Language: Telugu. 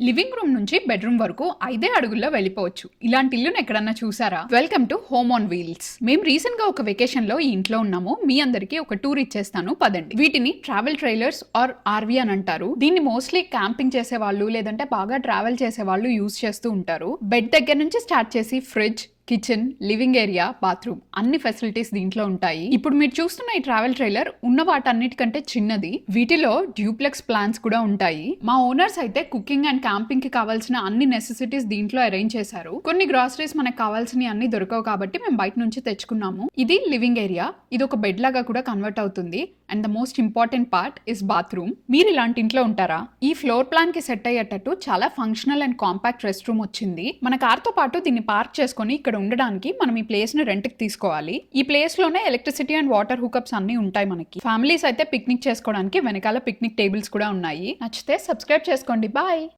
లివింగ్ రూమ్ నుంచి బెడ్రూమ్ వరకు 5 అడుగుల్లో వెళ్ళిపోవచ్చు. ఇలాంటి ఇల్లును ఎక్కడన్నా చూసారా? Welcome to home on wheels. మేము రీసెంట్ గా ఒక వెకేషన్ లో ఈ ఇంట్లో ఉన్నాము. మీ అందరికి ఒక టూర్ ఇచ్చేస్తాను పదండి. వీటిని ట్రావెల్ ట్రైలర్స్ ఆర్ ఆర్వీ అని అంటారు. దీన్ని మోస్ట్లీ క్యాంపింగ్ చేసే వాళ్ళు లేదంటే బాగా ట్రావెల్ చేసే వాళ్ళు యూజ్ చేస్తూ ఉంటారు. బెడ్ దగ్గర నుంచి స్టార్ట్ చేసి fridge, kitchen, living area, bathroom అన్ని ఫెసిలిటీస్ దీంట్లో ఉంటాయి. ఇప్పుడు మీరు చూస్తున్న ఈ ట్రావెల్ ట్రైలర్ ఉన్న వాటన్నిటికంటే చిన్నది. వీటిలో డ్యూప్లెక్స్ ప్లాన్స్ కూడా ఉంటాయి. మా ఓనర్స్ అయితే కుకింగ్ అండ్ క్యాంపింగ్ కి కావాల్సిన అన్ని నెసెసిటీస్ దీంట్లో అరేంజ్ చేశారు. కొన్ని గ్రాసరీస్ మనకు కావాల్సినవి అన్ని దొరకవు కాబట్టి మేము బయట నుంచి తెచ్చుకున్నాము. ఇది లివింగ్ ఏరియా. ఇది ఒక బెడ్ లాగా కూడా కన్వర్ట్ అవుతుంది. And the most important part is bathroom. మీరు ఇలాంటి ఇంట్లో ఉంటారా? ఈ ఫ్లోర్ ప్లాన్ కి సెట్ అయ్యేటట్టు చాలా functional and compact rest room వచ్చింది. మన కార్ తో పాటు దీన్ని పార్క్ చేసుకొని ఇక్కడ ఉండడానికి మనం ఈ ప్లేస్ ని రెంట్ కి తీసుకోవాలి. ఈ ప్లేస్ లోనే ఎలక్ట్రిసిటీ అండ్ వాటర్ హుకప్స్ అన్ని ఉంటాయి మనకి. ఫ్యామిలీస్ అయితే పిక్నిక్ చేసుకోవడానికి వెనకాల పిక్నిక్ టేబుల్స్ కూడా ఉన్నాయి. నచ్చితే సబ్స్క్రైబ్ చేసుకోండి. బాయ్.